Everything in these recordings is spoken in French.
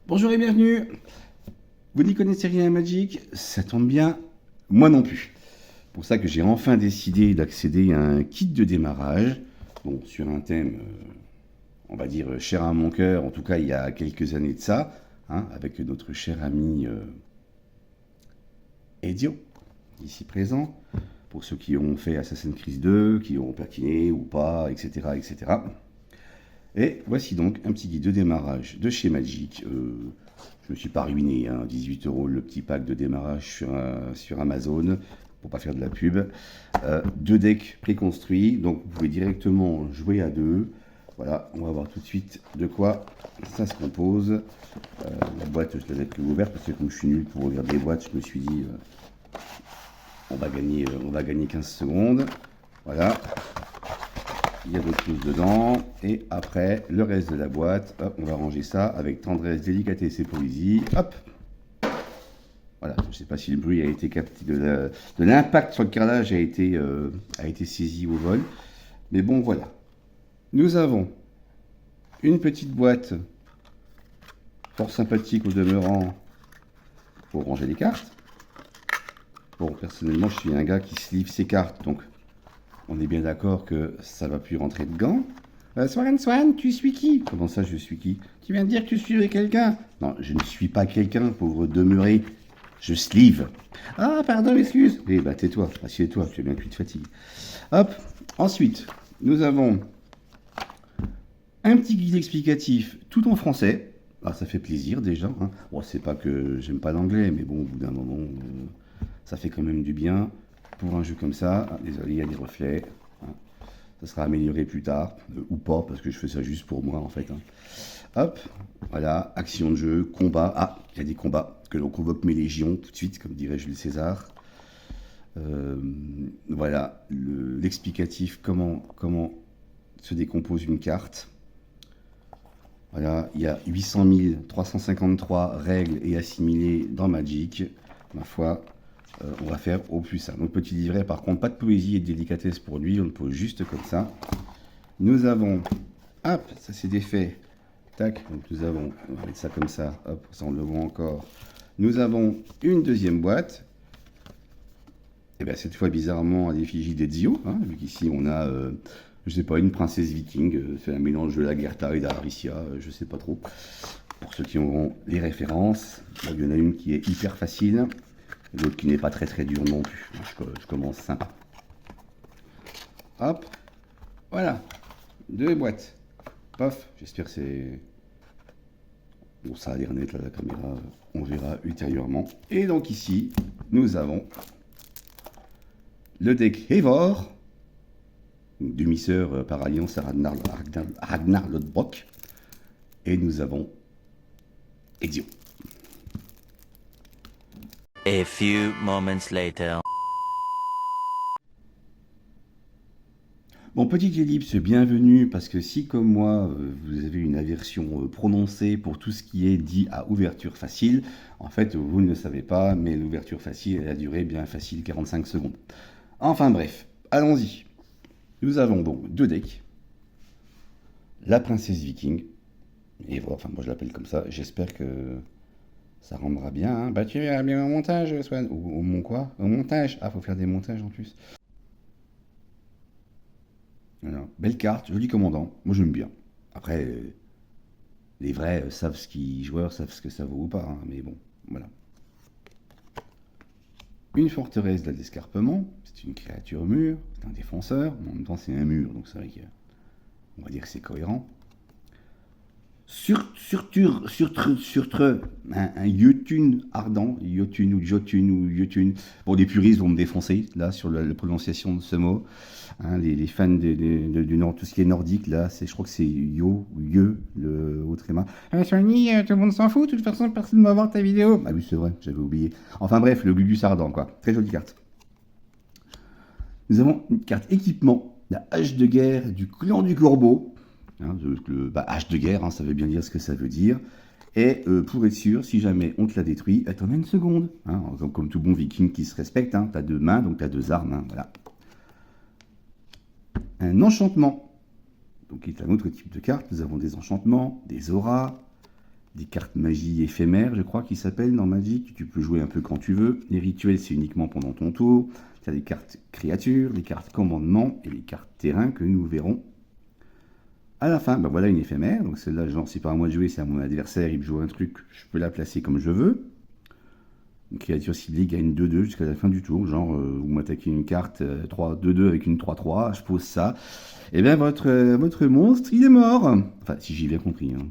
Bonjour et bienvenue. Vous n'y connaissez rien à Magic? Ça tombe bien, moi non plus. Pour ça que j'ai enfin décidé d'accéder à un kit de démarrage, bon, sur un thème, on va dire, cher à mon cœur, en tout cas il y a quelques années de ça, hein, avec notre cher ami Ezio, ici présent, pour ceux qui ont fait Assassin's Creed 2, qui ont platiné ou pas, etc., etc. Et voici donc un petit guide de démarrage de chez Magic. Je me suis pas ruiné, hein, 18 € le petit pack de démarrage sur Amazon, pour pas faire de la pub. Deux decks préconstruits, donc vous pouvez directement jouer à deux. Voilà, on va voir tout de suite de quoi ça se compose. La boîte, je l'avais plus ouverte parce que comme je suis nul pour ouvrir des boîtes, je me suis dit on va gagner 15 secondes. Voilà. Il y a d'autres choses dedans. Et après, le reste de la boîte, hop, on va ranger ça avec tendresse, délicatesse et poésie. Hop. Voilà, je ne sais pas si le bruit a été capté, de l'impact sur le carrelage a été saisi au vol. Mais bon, voilà. Nous avons une petite boîte fort sympathique au demeurant pour ranger les cartes. Bon, personnellement, je suis un gars qui sleeve ses cartes, donc on est bien d'accord que ça va plus rentrer dedans. Swan, tu suis qui? Comment ça, je suis qui? Tu viens de dire que tu suivais quelqu'un? Non, je ne suis pas quelqu'un, pauvre demeuré. Je sleeve. Ah, pardon, excuse. Eh bah, tais-toi, assieds-toi, tu as bien que tu te fatigues. Hop, ensuite, nous avons un petit guide explicatif, tout en français. Ah, ça fait plaisir déjà. Hein. Bon, c'est pas que j'aime pas l'anglais, mais bon, au bout d'un moment, ça fait quand même du bien. Pour un jeu comme ça, ah, désolé, il y a des reflets. Hein. Ça sera amélioré plus tard, ou pas, parce que je fais ça juste pour moi en fait. Hein. Hop, voilà, action de jeu, combat. Ah, il y a des combats, que l'on convoque mes légions tout de suite, comme dirait Jules César. Voilà, l'explicatif, comment se décompose une carte. Voilà, il y a 800 353 règles et assimilées dans Magic. Ma foi, on va faire au plus simple. Donc petit livret, par contre, pas de poésie et de délicatesse pour lui, on le pose juste comme ça. Nous avons, hop, ça c'est défait. Tac, donc nous avons, on va mettre ça comme ça, hop, ça on le voit encore. Nous avons une deuxième boîte. Et bien cette fois bizarrement à l'effigie d'Ezio, hein, vu qu'ici on a, je sais pas, une princesse viking, c'est un mélange de Lagertha et d'Aricia, je sais pas trop. Pour ceux qui auront les références, il y en a une qui est hyper facile, l'autre qui n'est pas très dure non plus. Je commence sympa. Hop, voilà, deux boîtes. Paf, j'espère que c'est... Bon, ça a l'air net là, la caméra, on verra ultérieurement. Et donc ici, nous avons le deck Eivor, demi-sœur par alliance à Ragnar Lodbrok. Et nous avons Ezio. A few moments later. Bon, petite ellipse, bienvenue, parce que si comme moi, vous avez une aversion prononcée pour tout ce qui est dit à ouverture facile, en fait, vous ne le savez pas, mais l'ouverture facile, elle a duré bien facile 45 secondes. Enfin bref, allons-y. Nous avons donc deux decks. La princesse viking, et voilà, enfin moi je l'appelle comme ça, j'espère que ça rendra bien. Hein. Bah tu verras bien au montage, Swan. Ou au quoi? Au montage. Ah, faut faire des montages en plus. Voilà. Belle carte, joli commandant. Moi j'aime bien. Après, les vrais joueurs savent ce que ça vaut ou pas. Hein, mais bon, voilà. Une forteresse de l'escarpement. C'est une créature mûre. C'est un défenseur. Mais en même temps, c'est un mur. Donc c'est vrai qu'on va dire que c'est cohérent. Un Jotun ardent, Jotun ou Jotun ou Jotun. Bon, des puristes vont me défoncer, là, sur la prononciation de ce mot. Hein, les fans du Nord, tout ce qui est nordique, là, je crois que c'est Yo, ou Ye, le haut tréma. Sony, tout le monde s'en fout, de toute façon, personne ne va voir ta vidéo. Ah oui, c'est vrai, j'avais oublié. Enfin bref, le Glugus ardent, quoi. Très jolie carte. Nous avons une carte équipement, la hache de guerre du clan du Corbeau. Hein, hache de guerre, hein, ça veut bien dire ce que ça veut dire. Et pour être sûr, si jamais on te la détruit, elle t'en a une seconde. Hein, comme tout bon viking qui se respecte, hein, tu as deux mains, donc tu as deux armes. Hein, voilà. Un enchantement. Donc, qui est un autre type de carte. Nous avons des enchantements, des auras, des cartes magie éphémères, je crois qu'ils s'appellent dans Magic. Tu peux jouer un peu quand tu veux. Les rituels, c'est uniquement pendant ton tour. Tu as des cartes créatures, des cartes commandements et les cartes terrain que nous verrons à la fin. Ben voilà une éphémère. Donc celle-là, genre, c'est pas à moi de jouer, c'est à mon adversaire. Il me joue un truc, je peux la placer comme je veux. Une créature ciblée gagne 2-2 jusqu'à la fin du tour. Genre, vous m'attaquez une carte 3-2-2 avec une 3-3, je pose ça. Et bien votre monstre, il est mort. Enfin, si j'ai bien compris. Hein.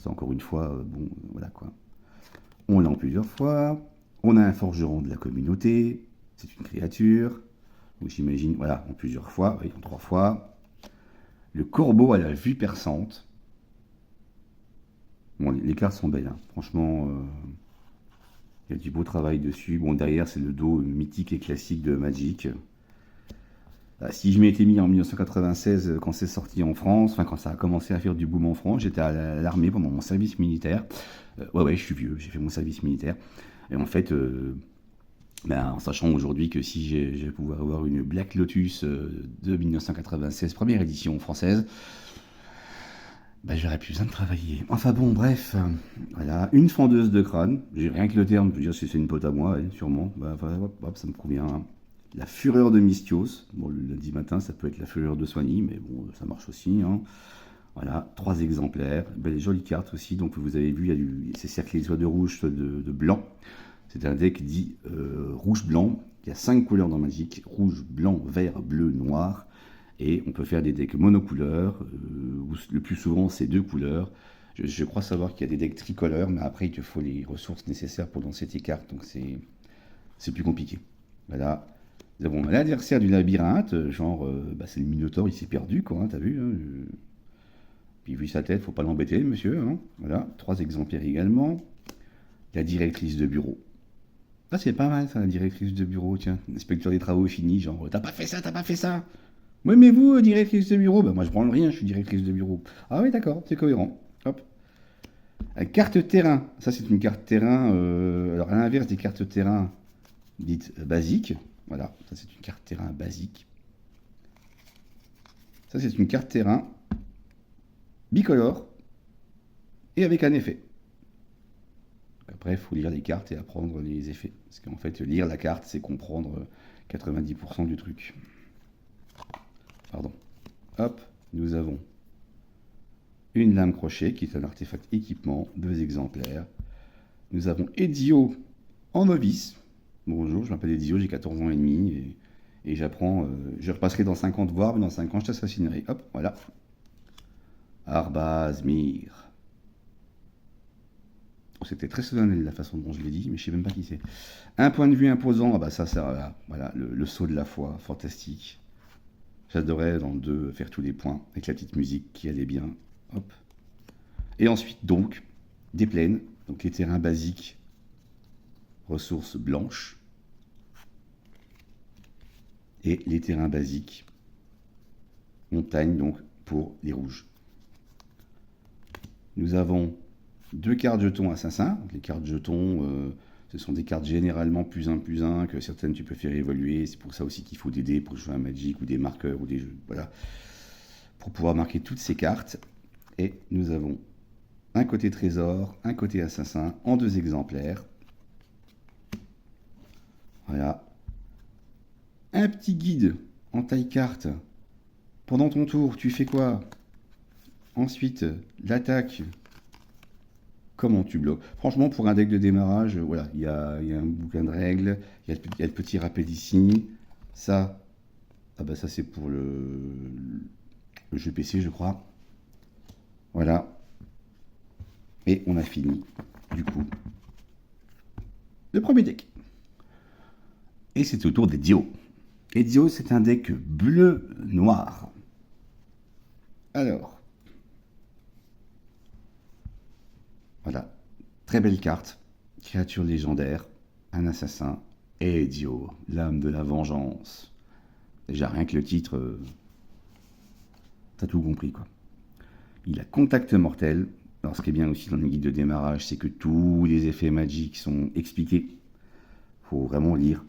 C'est encore une fois, bon, voilà quoi. On l'a en plusieurs fois. On a un forgeron de la communauté. C'est une créature. Donc j'imagine, voilà, en plusieurs fois, oui, en 3 fois. Le corbeau à la vue perçante. Bon, les cartes sont belles, hein. Franchement, il y a du beau travail dessus. Bon, derrière, c'est le dos mythique et classique de Magic. Si je m'étais mis en 1996, quand c'est sorti en France, enfin quand ça a commencé à faire du boom en France, j'étais à l'armée pendant mon service militaire. Ouais, je suis vieux, j'ai fait mon service militaire. Et en fait, en sachant aujourd'hui que si je vais pouvoir avoir une Black Lotus de 1996, première édition française, j'aurais plus besoin de travailler. Enfin bon, bref, voilà, une fendeuse de crâne. J'ai rien que le terme, je veux dire si c'est une pote à moi, ouais, sûrement. Hop, ça me convient. Hein. La fureur de Mystios. Bon, le lundi matin, ça peut être la fureur de Soigny, mais bon, ça marche aussi. Hein. Voilà, 3 exemplaires. Belle, jolie carte aussi. Donc, vous avez vu, il y a ces cerclés soit de rouge, soit de blanc. C'est un deck dit rouge-blanc. Il y a 5 couleurs dans Magic. Rouge, blanc, vert, bleu, noir. Et on peut faire des decks monocouleurs. Où le plus souvent, c'est 2 couleurs. Je crois savoir qu'il y a des decks tricolores, mais après, il te faut les ressources nécessaires pour lancer tes cartes. Donc, c'est plus compliqué. Voilà. Nous avons l'adversaire du labyrinthe, genre, c'est le Minotaure, il s'est perdu, quoi, hein, t'as vu hein, Puis vu sa tête, faut pas l'embêter, le monsieur. Hein, voilà, 3 exemplaires également. La directrice de bureau. Ah, c'est pas mal, ça, la directrice de bureau, tiens. Inspecteur des travaux fini, genre, t'as pas fait ça, t'as pas fait ça. Oui, mais vous, directrice de bureau, moi je branle rien, je suis directrice de bureau. Ah oui, d'accord, c'est cohérent. Hop. La carte terrain, ça c'est une carte terrain, alors à l'inverse des cartes terrain dites basiques. Voilà, ça c'est une carte terrain basique. Ça c'est une carte terrain bicolore et avec un effet. Après, il faut lire les cartes et apprendre les effets. Parce qu'en fait, lire la carte, c'est comprendre 90% du truc. Pardon. Hop, nous avons une lame crochet qui est un artefact équipement, 2 exemplaires. Nous avons Ezio en novice. Bonjour, je m'appelle Ezio, j'ai 14 ans et demi et j'apprends. Je repasserai dans 5 ans de voir, mais dans 5 ans je t'assassinerai. Hop, voilà. Arbazmir. Oh, c'était très solennel la façon dont je l'ai dit, mais je sais même pas qui c'est. Un point de vue imposant, voilà, le saut de la foi, fantastique. J'adorais dans le 2 faire tous les points avec la petite musique qui allait bien. Hop. Et ensuite, donc, des plaines, donc les terrains basiques, ressources blanches. Et les terrains basiques, montagne, donc pour les rouges. Nous avons 2 cartes jetons assassins. Donc, les cartes jetons, ce sont des cartes généralement plus 1, que certaines tu peux faire évoluer. C'est pour ça aussi qu'il faut des dés pour jouer un Magic ou des marqueurs ou des jeux. Voilà. Pour pouvoir marquer toutes ces cartes. Et nous avons un côté trésor, un côté assassin en 2 exemplaires. Voilà. Un petit guide en taille carte. Pendant ton tour, tu fais quoi? Ensuite, l'attaque. Comment tu bloques? Franchement, pour un deck de démarrage, voilà, il y a un bouquin de règles, il y a le petit rappel ici. Ça, ça c'est pour le jeu PC, je crois. Voilà. Et on a fini, du coup, le premier deck. Et c'est au tour d'Ezio. Ezio, c'est un deck bleu-noir. Alors, voilà, très belle carte, créature légendaire, un assassin, et Ezio, l'âme de la vengeance. Déjà, rien que le titre, t'as tout compris, quoi. Il a contact mortel. Alors, ce qui est bien aussi dans le guide de démarrage, c'est que tous les effets magiques sont expliqués. Faut vraiment lire.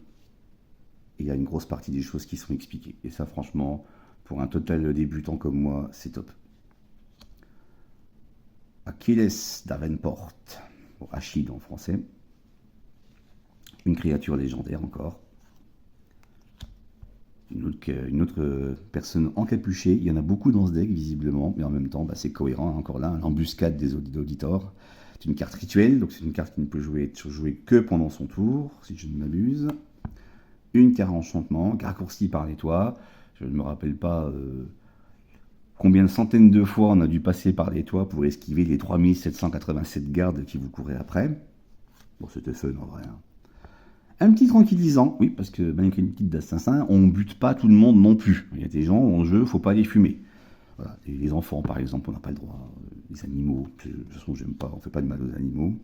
Et il y a une grosse partie des choses qui sont expliquées. Et ça, franchement, pour un total débutant comme moi, c'est top. Achilles Davenport, ou Achille en français. Une créature légendaire encore. Une autre personne encapuchée. Il y en a beaucoup dans ce deck, visiblement, mais en même temps, c'est cohérent, encore là, l'embuscade des auditeurs. C'est une carte rituelle, donc c'est une carte qui ne peut être jouée que pendant son tour, si je ne m'abuse. Une carte enchantement, raccourcie par les toits. Je ne me rappelle pas combien de centaines de fois on a dû passer par les toits pour esquiver les 3787 gardes qui vous couraient après. Bon, c'était fun en vrai. Un petit tranquillisant, oui, parce que malgré une petite d'assassin, on ne bute pas tout le monde non plus. Il y a des gens en jeu, il ne faut pas les fumer. Voilà. Les enfants, par exemple, on n'a pas le droit. Les animaux, de toute façon, j'aime pas, on ne fait pas de mal aux animaux.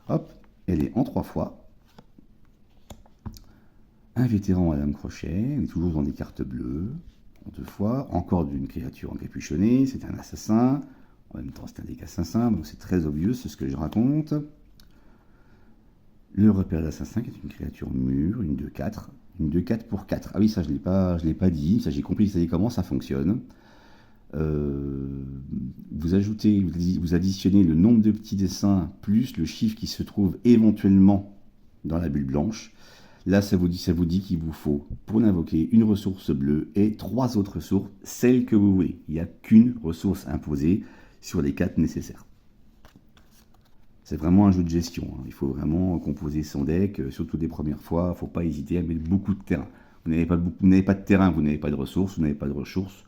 Hop, elle est en 3 fois. Un vétéran à lame crochet, on est toujours dans des cartes bleues. En 2 fois, encore d'une créature encapuchonnée, c'est un assassin. En même temps, c'est un deck assassin, donc c'est très obvious, c'est ce que je raconte. Le repère d'assassin, qui est une créature mûre, une 2-4. Une 2-4 pour 4. Ah oui, ça, je l'ai pas dit. Ça, j'ai compris, ça dit comment ça fonctionne. Vous additionnez le nombre de petits dessins plus le chiffre qui se trouve éventuellement dans la bulle blanche. Là, ça vous dit qu'il vous faut, pour l'invoquer, une ressource bleue et 3 autres ressources, celles que vous voulez. Il n'y a qu'une ressource imposée sur les 4 nécessaires. C'est vraiment un jeu de gestion. Il faut vraiment composer son deck, surtout des premières fois. Il ne faut pas hésiter à mettre beaucoup de terrain. Vous n'avez pas de terrain, vous n'avez pas de ressources, vous n'avez pas de ressources.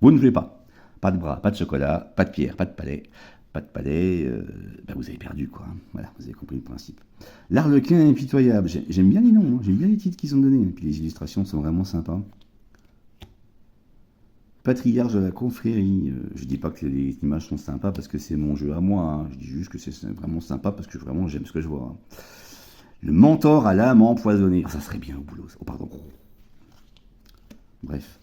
Vous ne jouez pas. Pas de bras, pas de chocolat, pas de pierre, pas de palais. Pas de palais, vous avez perdu, quoi. Voilà, vous avez compris le principe. L'Arlequin impitoyable. J'aime bien les noms, j'aime bien les titres qu'ils ont donnés. Et puis les illustrations sont vraiment sympas. Patriarche de la confrérie. Je dis pas que les images sont sympas parce que c'est mon jeu à moi. Je dis juste que c'est vraiment sympa parce que vraiment j'aime ce que je vois. Le mentor à l'âme empoisonnée. Ça serait bien au boulot. Oh, pardon. Bref.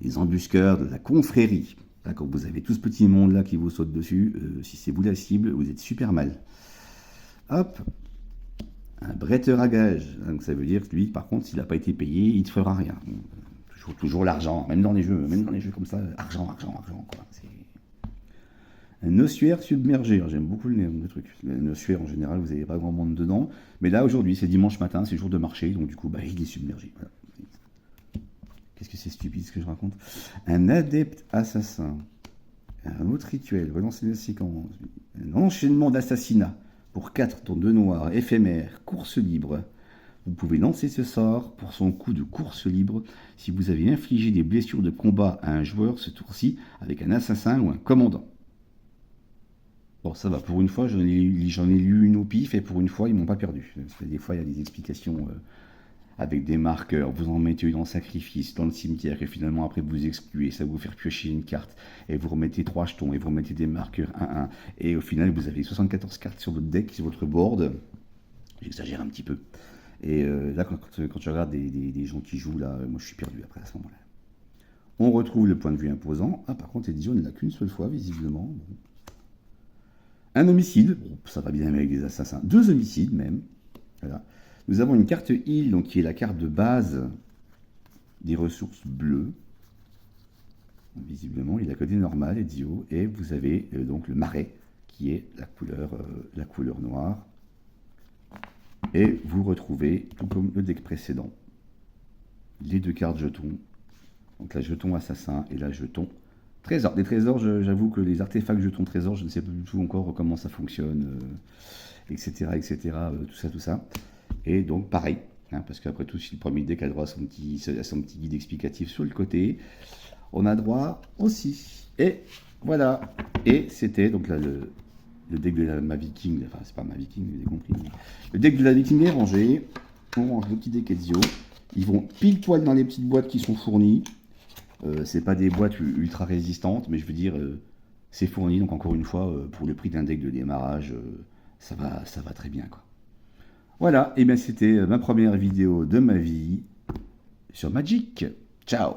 Les embusqueurs de la confrérie. Là, quand vous avez tout ce petit monde là qui vous saute dessus, si c'est vous la cible, vous êtes super mal. Hop. Un bretteur à gage. Donc ça veut dire que lui, par contre, s'il n'a pas été payé, il ne te fera rien. Toujours l'argent, même dans les jeux comme ça, argent, quoi. Un ossuaire submergé, j'aime beaucoup le truc. Un ossuaire en général, vous n'avez pas grand monde dedans, mais là aujourd'hui, c'est dimanche matin, c'est jour de marché, donc du coup, il est submergé. Voilà. Qu'est-ce que c'est stupide ce que je raconte. Un adepte assassin, un autre rituel, relancer la séquence, un enchaînement d'assassinats pour 4 tours de noir, éphémère, course libre. Vous pouvez lancer ce sort pour son coup de course libre si vous avez infligé des blessures de combat à un joueur ce tour-ci avec un assassin ou un commandant. Bon, ça va, pour une fois, j'en ai lu une au pif et pour une fois, ils m'ont pas perdu. Des fois, il y a des explications avec des marqueurs, vous en mettez une en sacrifice dans le cimetière et finalement après vous excluez, ça va vous faire piocher une carte et vous remettez 3 jetons et vous remettez des marqueurs 1-1 et au final, vous avez 74 cartes sur votre deck, sur votre board. J'exagère un petit peu. Et là, quand tu regardes des gens qui jouent, là, moi je suis perdu après à ce moment-là. On retrouve le point de vue imposant. Ah, par contre, Edition ne l'a qu'une seule fois, visiblement. Bon. Un homicide. Bon, ça va bien avec les assassins. 2 homicides, même. Voilà. Nous avons une carte heal, donc, qui est la carte de base des ressources bleues. Visiblement, il a que des normales, Ezio. Et vous avez donc le marais, qui est la couleur noire. Et vous retrouvez, tout comme le deck précédent, les 2 cartes jetons. Donc la jeton assassin et la jeton trésor. Les trésors, j'avoue que les artefacts jetons trésor, je ne sais pas du tout encore comment ça fonctionne, etc. Tout ça. Et donc pareil, parce qu'après tout, si le premier deck a droit à son petit guide explicatif sur le côté, on a droit aussi. Et voilà. Et c'était donc là le deck de ma viking, enfin c'est pas ma viking, vous avez compris. Le deck de la viking est rangé. On range le petit deck Ezio. Ils vont pile poil dans les petites boîtes qui sont fournies. C'est pas des boîtes ultra résistantes, mais je veux dire, c'est fourni. Donc encore une fois, pour le prix d'un deck de démarrage, ça va très bien, quoi. Voilà, et bien c'était ma première vidéo de ma vie sur Magic. Ciao!